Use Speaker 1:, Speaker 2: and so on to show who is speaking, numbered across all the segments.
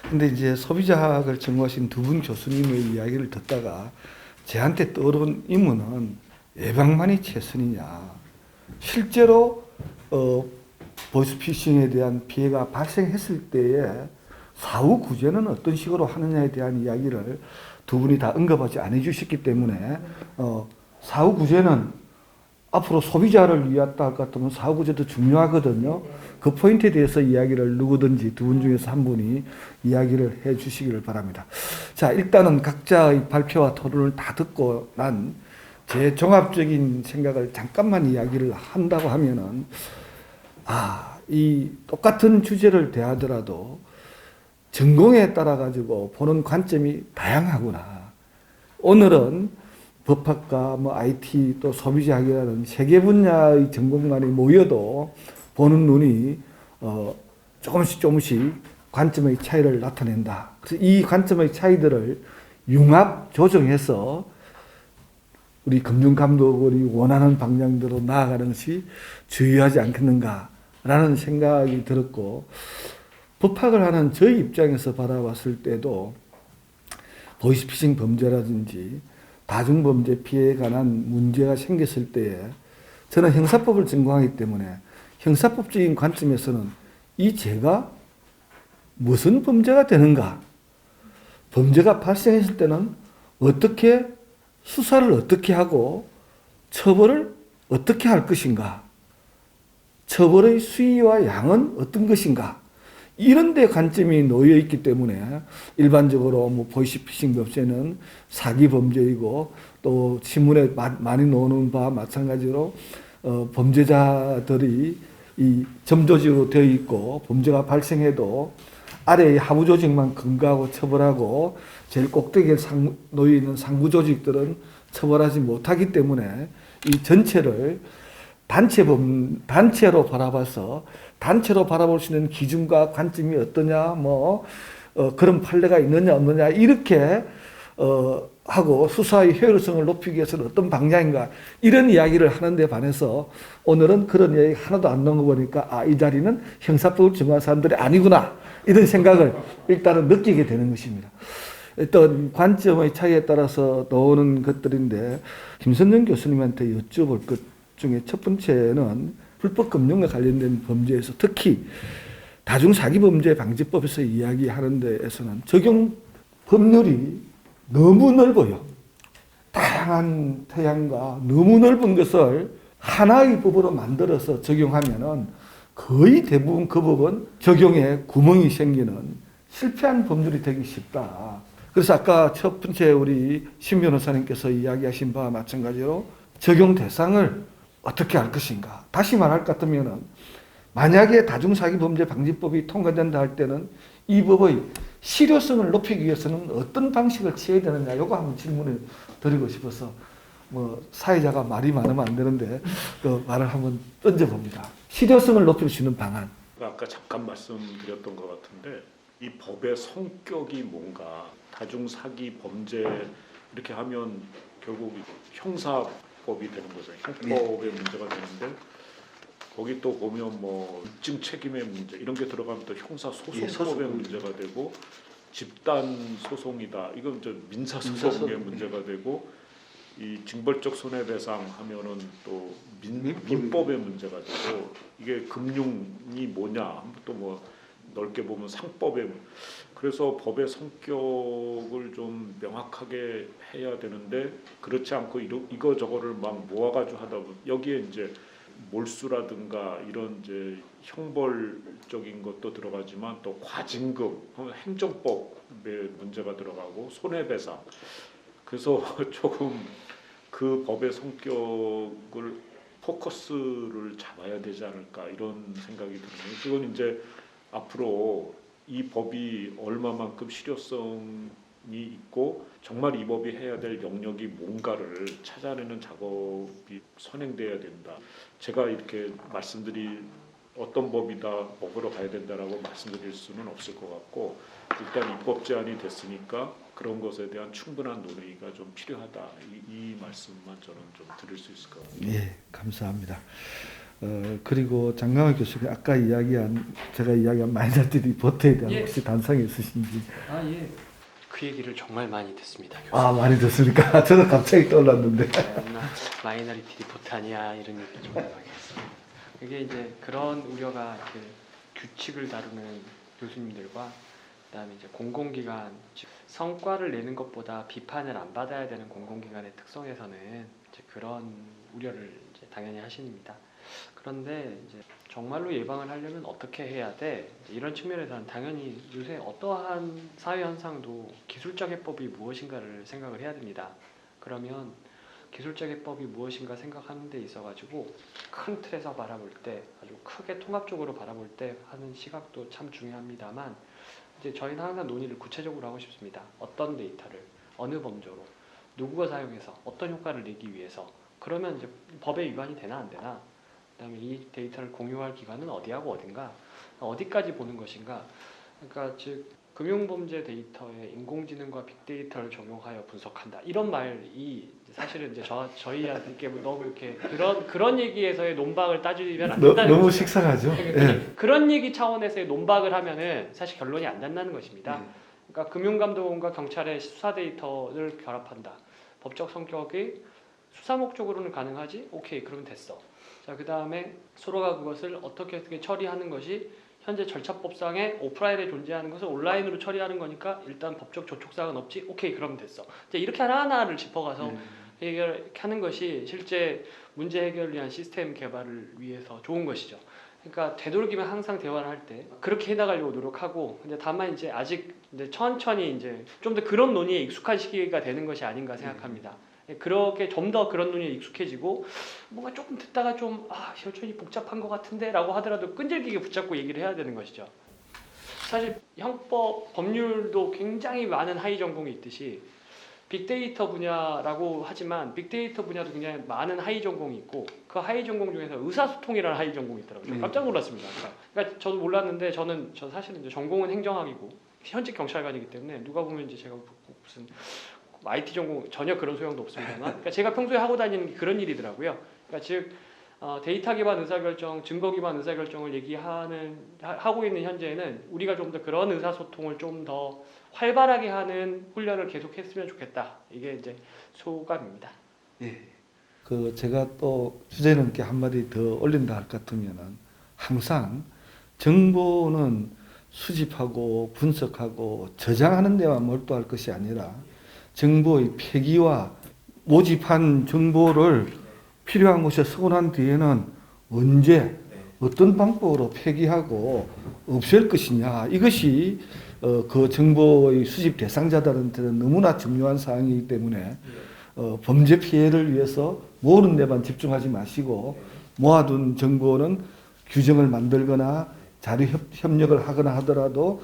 Speaker 1: 근데 이제 소비자학을 전공하신 두 분 교수님의 이야기를 듣다가 저한테 떠오른 의문은 예방만이 최선이냐. 실제로 보이스피싱에 대한 피해가 발생했을 때에 사후 구제는 어떤 식으로 하느냐에 대한 이야기를 두 분이 다 언급하지 않아 주셨기 때문에 사후 구제는 앞으로 소비자를 위했다 할 것 같으면 사후 구제도 중요하거든요. 그 포인트에 대해서 이야기를 누구든지 두 분 중에서 한 분이 이야기를 해 주시기를 바랍니다. 자, 일단은 각자의 발표와 토론을 다 듣고 난 제 종합적인 생각을 잠깐만 이야기를 한다고 하면은, 이 똑같은 주제를 대하더라도 전공에 따라 가지고 보는 관점이 다양하구나. 오늘은 법학과, IT, 또 소비자학이라는 세 개 분야의 전공만이 모여도 보는 눈이 조금씩 관점의 차이를 나타낸다. 그래서 이 관점의 차이들을 융합 조정해서 우리 금융감독원이 원하는 방향대로 나아가는 것이 주요하지 않겠는가라는 생각이 들었고, 법학을 하는 저희 입장에서 바라봤을 때도 보이스피싱 범죄라든지 다중범죄 피해에 관한 문제가 생겼을 때에 저는 형사법을 전공하기 때문에 형사법적인 관점에서는 이 죄가 무슨 범죄가 되는가, 범죄가 발생했을 때는 어떻게 수사를 어떻게 하고 처벌을 어떻게 할 것인가, 처벌의 수위와 양은 어떤 것인가, 이런 데 관점이 놓여 있기 때문에 일반적으로 보이스피싱 범죄는 사기 범죄이고 또 신문에 많이 나오는 바와 마찬가지로 범죄자들이 이 점조직으로 되어 있고 범죄가 발생해도 아래의 하부 조직만 근거하고 처벌하고 제일 꼭대기에 놓여 있는 상부 조직들은 처벌하지 못하기 때문에 이 전체를 단체로 바라봐서 단체로 바라볼 수 있는 기준과 관점이 어떠냐, 그런 판례가 있느냐 없느냐 이렇게 하고 수사의 효율성을 높이기 위해서는 어떤 방향인가 이런 이야기를 하는데 반해서 오늘은 그런 이야기 하나도 안 나온 거 보니까 이 자리는 형사법을 전공한 사람들이 아니구나 이런 생각을 일단은 느끼게 되는 것입니다. 어떤 관점의 차이에 따라서 나오는 것들인데 김선정 교수님한테 여쭤볼 것 중에 첫 번째는 불법 금융과 관련된 범죄에서 특히 다중사기범죄방지법에서 이야기하는 데에서는 적용 법률이 너무 넓어요. 다양한 태양과 너무 넓은 것을 하나의 법으로 만들어서 적용하면은 거의 대부분 그 법은 적용에 구멍이 생기는 실패한 법률이 되기 쉽다. 그래서 아까 첫 번째 우리 신 변호사님께서 이야기하신 바와 마찬가지로 적용 대상을 어떻게 할 것인가. 다시 말할 것 같으면은 만약에 다중사기범죄방지법이 통과된다 할 때는 이 법의 실효성을 높이기 위해서는 어떤 방식을 취해야 되느냐, 이거 한번 질문을 드리고 싶어서 사회자가 말이 많으면 안 되는데 그 말을 한번 던져봅니다. 실효성을 높일 수 있는 방안.
Speaker 2: 아까 잠깐 말씀드렸던 것 같은데 이 법의 성격이 뭔가 다중사기 범죄 이렇게 하면 결국 형사법이 되는 거죠. 형법의 문제가 되는데 거기 또 보면 입증 책임의 문제 이런 게 들어가면 또 형사소송법의 문제가 되고 집단 소송이다. 이건 저 민사소송의 문제가 되고 이 징벌적 손해배상 하면은 또 민법의 문제가 되고 이게 금융이 뭐냐 또 넓게 보면 상법의 그래서 법의 성격을 좀 명확하게 해야 되는데 그렇지 않고 이거 저거를 막 모아가지고 하다 보면 여기에 이제 몰수라든가 이런 이제 형벌적인 것도 들어가지만 또 과징금, 행정법의 문제가 들어가고 손해배상. 그래서 조금 그 법의 성격을 포커스를 잡아야 되지 않을까 이런 생각이 드네요. 그건 이제 앞으로 이 법이 얼마만큼 실효성이 있고 정말 이 법이 해야 될 영역이 뭔가를 찾아내는 작업이 선행돼야 된다. 제가 이렇게 말씀드릴 어떤 법이다 먹으러 가야 된다라고 말씀드릴 수는 없을 것 같고 일단 입법 제한이 됐으니까 그런 것에 대한 충분한 논의가 좀 필요하다. 이 말씀만 저는 좀 드릴 수 있을 것 같아요.
Speaker 1: 예, 감사합니다. 그리고 장강호 교수님 아까 제가 이야기한 마이너리티 리포트에 대한
Speaker 3: 예.
Speaker 1: 혹시 단상이 있으신지.
Speaker 3: 예. 그 얘기를 정말 많이 듣습니다. 교수님.
Speaker 1: 많이 듣습니까? 저는 갑자기 떠올랐는데.
Speaker 3: 마이너리티 리포트 아니야 이런 얘기 정말 많이 했습니다. 이게 이제 그런 우려가 이렇게 규칙을 다루는 교수님들과 그다음에 이제 공공기관 성과를 내는 것보다 비판을 안 받아야 되는 공공기관의 특성에서는 이제 그런 우려를 이제 당연히 하십니다. 그런데 이제 정말로 예방을 하려면 어떻게 해야 돼? 이런 측면에서는 당연히 요새 어떠한 사회 현상도 기술적 해법이 무엇인가를 생각을 해야 됩니다. 그러면 기술적 해법이 무엇인가 생각하는 데 있어가지고 큰 틀에서 바라볼 때 아주 크게 통합적으로 바라볼 때 하는 시각도 참 중요합니다만 이제 저희는 항상 논의를 구체적으로 하고 싶습니다. 어떤 데이터를 어느 범조로 누구가 사용해서 어떤 효과를 내기 위해서 그러면 이제 법에 위반이 되나 안 되나 그다음에 이 데이터를 공유할 기관은 어디하고 어딘가 어디까지 보는 것인가 그러니까 즉 금융범죄 데이터에 인공지능과 빅데이터를 적용하여 분석한다 이런 말이 사실은 이제 저희한테 너무 이렇게 그런 얘기에서의 논박을 따지면 안 된다는
Speaker 1: 너무
Speaker 3: 거죠.
Speaker 1: 식상하죠. 예.
Speaker 3: 그런 얘기 차원에서의 논박을 하면은 사실 결론이 안 난다는 것입니다. 그러니까 금융감독원과 경찰의 수사 데이터를 결합한다. 법적 성격이 수사 목적으로는 가능하지? 오케이, 그러면 됐어. 자, 그 다음에 서로가 그것을 어떻게 처리하는 것이 현재 절차법상에 오프라인에 존재하는 것을 온라인으로 처리하는 거니까 일단 법적 조촉사항은 없지? 오케이, 그러면 됐어. 이제 이렇게 하나하나를 짚어가서 해결하는 것이 실제 문제 해결을 위한 시스템 개발을 위해서 좋은 것이죠. 그러니까 되도록이면 항상 대화를 할 때 그렇게 해나가려고 노력하고 근데 다만 이제 아직 이제 천천히 이제 좀 더 그런 논의에 익숙한 시기가 되는 것이 아닌가 생각합니다. 그렇게 좀 더 그런 논의에 익숙해지고 뭔가 조금 듣다가 좀 여전히 복잡한 것 같은데라고 하더라도 끈질기게 붙잡고 얘기를 해야 되는 것이죠. 사실 형법 법률도 굉장히 많은 하위 전공이 있듯이 빅데이터 분야라고 하지만 빅데이터 분야도 굉장히 많은 하위 전공이 있고 그 하위 전공 중에서 의사소통이라는 하위 전공이 있더라고요. 깜짝 놀랐습니다. 그러니까 저도 몰랐는데 저 사실은 이제 전공은 행정학이고 현직 경찰관이기 때문에 누가 보면 이제 제가 무슨 IT 전공 전혀 그런 소용도 없습니다만 그러니까 제가 평소에 하고 다니는 게 그런 일이더라고요. 그러니까 즉 데이터 기반 의사결정, 증거 기반 의사결정을 하고 있는 현재에는 우리가 좀 더 그런 의사소통을 좀 더 활발하게 하는 훈련을 계속했으면 좋겠다. 이게 이제 소감입니다.
Speaker 1: 예. 제가 또 주제 넘게 한마디 더 올린다 할 것 같으면은 항상 정보는 수집하고 분석하고 저장하는 데만 몰두할 것이 아니라 정보의 폐기와 모집한 정보를 필요한 곳에 서고난 뒤에는 언제 어떤 방법으로 폐기하고 없앨 것이냐 이것이 그 정보의 수집 대상자들한테는 너무나 중요한 사항이기 때문에 범죄 피해를 위해서 모으는 데만 집중하지 마시고 모아둔 정보는 규정을 만들거나 자료 협력을 하거나 하더라도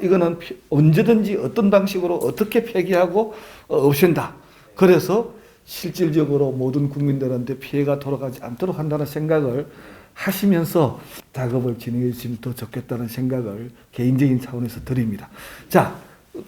Speaker 1: 이거는 언제든지 어떤 방식으로 어떻게 폐기하고 없앤다. 그래서 실질적으로 모든 국민들한테 피해가 돌아가지 않도록 한다는 생각을 하시면서 작업을 진행해 주시면 더 좋겠다는 생각을 개인적인 차원에서 드립니다. 자,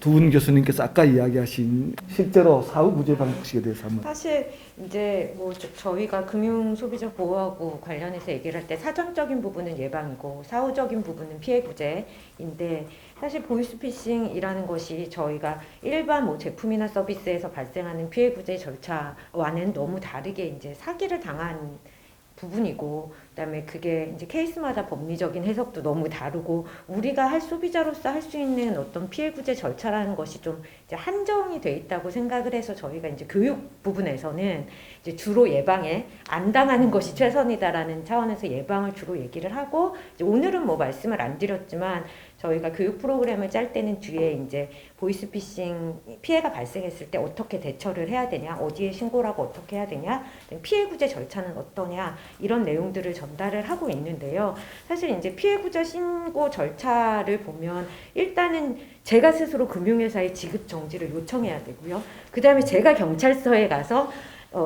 Speaker 1: 두 분 교수님께서 아까 이야기하신 실제로 사후 구제 방식에 대해서 한번.
Speaker 4: 사실 이제 뭐 저희가 금융 소비자 보호하고 관련해서 얘기를 할 때 사전적인 부분은 예방이고 사후적인 부분은 피해 구제인데 사실 보이스피싱이라는 것이 저희가 일반 뭐 제품이나 서비스에서 발생하는 피해 구제 절차와는 너무 다르게 이제 사기를 당한 부분이고 그다음에 그게 이제 케이스마다 법리적인 해석도 너무 다르고 우리가 소비자로서 할 수 있는 어떤 피해 구제 절차라는 것이 좀 이제 한정이 돼 있다고 생각을 해서 저희가 이제 교육 부분에서는 이제 주로 예방에 안 당하는 것이 최선이다라는 차원에서 예방을 주로 얘기를 하고 이제 오늘은 뭐 말씀을 안 드렸지만 저희가 교육 프로그램을 짤 때는 뒤에 이제 보이스피싱 피해가 발생했을 때 어떻게 대처를 해야 되냐, 어디에 신고를 하고 어떻게 해야 되냐, 피해 구제 절차는 어떠냐 이런 내용들을 전달을 하고 있는데요. 사실 이제 피해 구제 신고 절차를 보면 일단은 제가 스스로 금융회사에 지급 정지를 요청해야 되고요. 그 다음에 제가 경찰서에 가서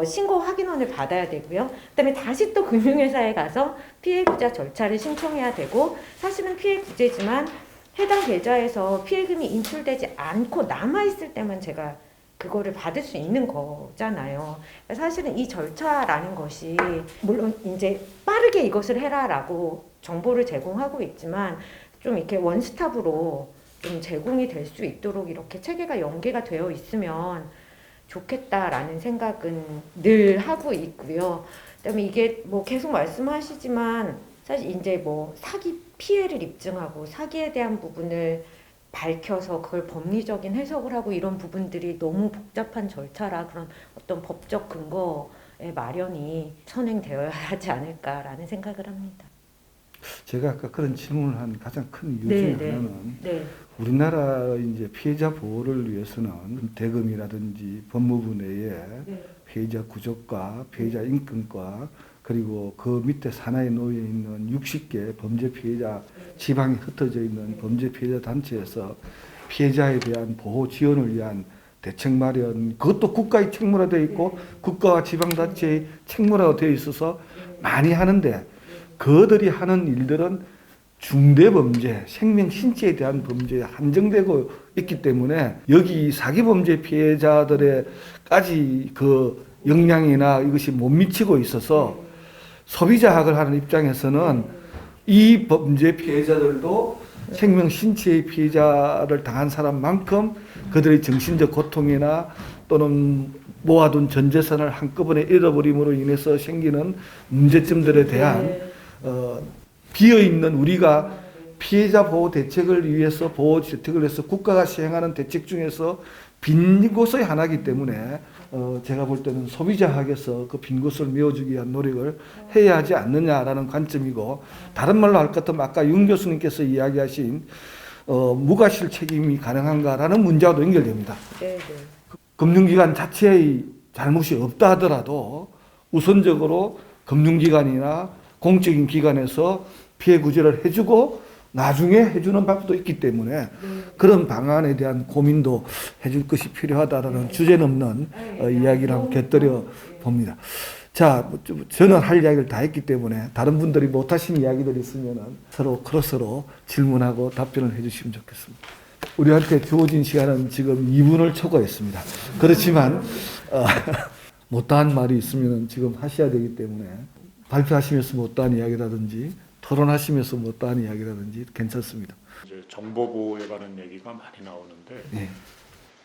Speaker 4: 신고 확인원을 받아야 되고요. 그다음에 다시 또 금융회사에 가서 피해 구제 절차를 신청해야 되고 사실은 피해 구제지만 해당 계좌에서 피해금이 인출되지 않고 남아있을 때만 제가 그거를 받을 수 있는 거잖아요. 사실은 이 절차라는 것이 물론 이제 빠르게 이것을 해라라고 정보를 제공하고 있지만 좀 이렇게 원스톱으로 좀 제공이 될 수 있도록 이렇게 체계가 연계가 되어 있으면 좋겠다라는 생각은 늘 하고 있고요. 그다음에 이게 뭐 계속 말씀하시지만 사실 이제 뭐 사기 피해를 입증하고 사기에 대한 부분을 밝혀서 그걸 법리적인 해석을 하고 이런 부분들이 너무 복잡한 절차라 그런 어떤 법적 근거의 마련이 선행되어야 하지 않을까라는 생각을 합니다.
Speaker 1: 제가 아까 그런 질문을 한 가장 큰 이유
Speaker 4: 네,
Speaker 1: 중에
Speaker 4: 네.
Speaker 1: 하나는
Speaker 4: 네.
Speaker 1: 우리나라 이제 피해자 보호를 위해서는 대검이라든지 법무부 내에
Speaker 4: 네.
Speaker 1: 피해자 구조과 피해자 인권과 그리고 그 밑에 산하에 놓여 있는 60개 범죄 피해자 지방에 흩어져 있는 범죄 피해자 단체에서 피해자에 대한 보호 지원을 위한 대책 마련, 그것도 국가의 책무화되어 있고 국가와 지방단체의 책무화가 되어 있어서 많이 하는데 그들이 하는 일들은 중대범죄, 생명 신체에 대한 범죄에 한정되고 있기 때문에 여기 사기범죄 피해자들에까지 그 영향이나 이것이 못 미치고 있어서 소비자학을 하는 입장에서는 이 범죄 피해자들도 생명 신체의 피해자를 당한 사람만큼 그들의 정신적 고통이나 또는 모아둔 전 재산을 한꺼번에 잃어버림으로 인해서 생기는 문제점들에 대한 비어있는 우리가 피해자 보호 대책을 위해서 보호 대책을 해서 국가가 시행하는 대책 중에서 빈 곳의 하나이기 때문에 제가 볼 때는 소비자학에서 그 빈 곳을 메워주기 위한 노력을 해야 하지 않느냐라는 관점이고 다른 말로 할 것 같으면 아까 윤 교수님께서 이야기하신 무과실 책임이 가능한가라는 문제와도 연결됩니다.
Speaker 4: 네, 네.
Speaker 1: 금융기관 자체의 잘못이 없다 하더라도 우선적으로 금융기관이나 공적인 기관에서 피해 구제를 해주고 나중에 해주는 방법도 있기 때문에 그런 방안에 대한 고민도 해줄 것이 필요하다라는 주제넘는 이야기를 한번 곁들여 봅니다. 자, 저는 할 이야기를 다 했기 때문에 다른 분들이 못하신 이야기들이 있으면 서로 크로스로 질문하고 답변을 해주시면 좋겠습니다. 우리한테 주어진 시간은 지금 2분을 초과했습니다. 그렇지만 못다한 말이 있으면 지금 하셔야 되기 때문에 발표하시면서 못다한 이야기라든지 토론하시면서 못다한 이야기라든지 괜찮습니다.
Speaker 2: 이제 정보 보호에 관한 얘기가 많이 나오는데
Speaker 1: 네.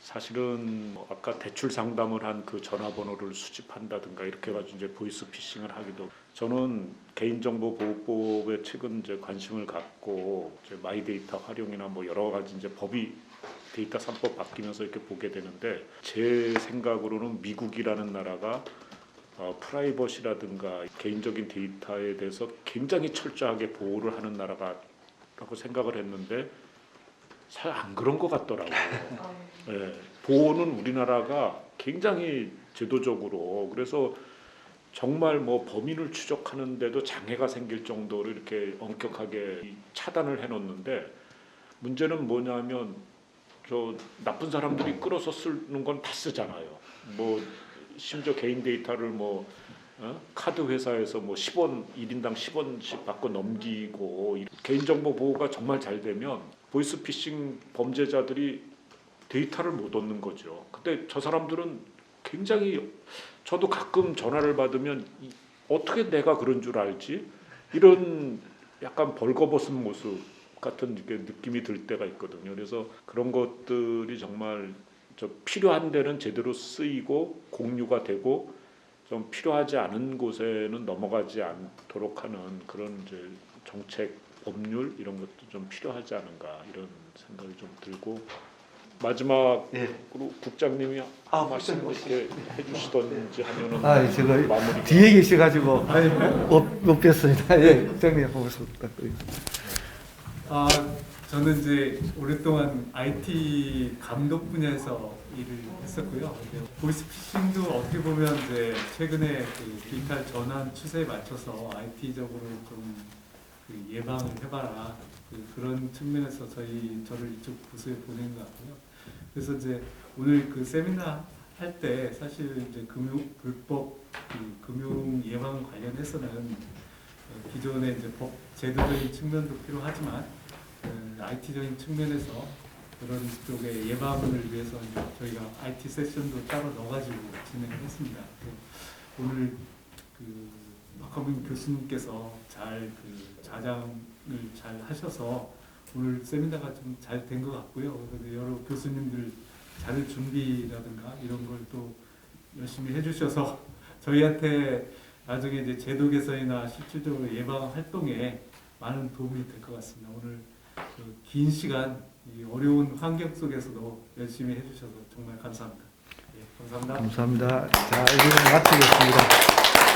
Speaker 2: 사실은 아까 대출 상담을 한 그 전화번호를 수집한다든가 이렇게 해가지고 이제 보이스 피싱을 하기도 저는 개인정보보호법에 최근 이제 관심을 갖고 이제 마이데이터 활용이나 뭐 여러 가지 이제 법이 데이터 3법 바뀌면서 이렇게 보게 되는데 제 생각으로는 미국이라는 나라가 프라이버시라든가 개인적인 데이터에 대해서 굉장히 철저하게 보호를 하는 나라라고 생각을 했는데 잘 안 그런 것 같더라고요. 네, 보호는 우리나라가 굉장히 제도적으로 그래서 정말 뭐 범인을 추적하는데도 장애가 생길 정도로 이렇게 엄격하게 차단을 해놓는데 문제는 뭐냐면 저 나쁜 사람들이 끌어서 쓰는 건 다 쓰잖아요. 뭐 심지어 개인 데이터를 뭐 카드 회사에서 뭐 10원 1인당 10원씩 받고 넘기고 개인정보 보호가 정말 잘 되면 보이스피싱 범죄자들이 데이터를 못 얻는 거죠. 근데 저 사람들은 굉장히 저도 가끔 전화를 받으면 어떻게 내가 그런 줄 알지? 이런 약간 벌거벗은 모습 같은 느낌이 들 때가 있거든요. 그래서 그런 것들이 정말 필요한 데는 제대로 쓰이고 공유가 되고 좀 필요하지 않은 곳에는 넘어가지 않도록 하는 그런 이제 정책, 법률 이런 것도 좀 필요하지 않은가 이런 생각이 좀 들고 마지막으로 국장님이 말씀 이렇게 해주시던지 하면은
Speaker 1: 제가
Speaker 2: 마무리.
Speaker 1: 뒤에 계셔가지고 못 뵀습니다. 예, 국장님 보고 부탁드립니다.
Speaker 5: 저는 이제 오랫동안 IT 감독 분야에서 일을 했었고요. 보이스피싱도 어떻게 보면 이제 최근에 그 디지털 전환 추세에 맞춰서 IT적으로 좀 예방을 해봐라 그런 측면에서 저를 이쪽 부서에 보낸 것 같고요. 그래서 이제 오늘 그 세미나 할 때 사실 이제 불법 금융 예방 관련해서는 기존의 이제 법 제도적인 측면도 필요하지만 IT적인 측면에서 그런 쪽의 예방을 위해서 이제 저희가 IT 세션도 따로 넣어가지고 진행을 했습니다. 오늘 그 박한민 교수님께서 잘 그 자장을 잘 하셔서 오늘 세미나가 좀 잘 된 것 같고요. 그래서 여러 교수님들 자료 준비라든가 이런 걸 또 열심히 해주셔서 저희한테 나중에 이제 제도 개선이나 실질적으로 예방 활동에 많은 도움이 될 것 같습니다. 오늘 그 긴 시간 이 어려운 환경 속에서도 열심히 해주셔서 정말 감사합니다. 예, 감사합니다.
Speaker 1: 감사합니다. 자, 이제 마치겠습니다.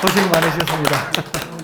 Speaker 1: 고생 많으셨습니다.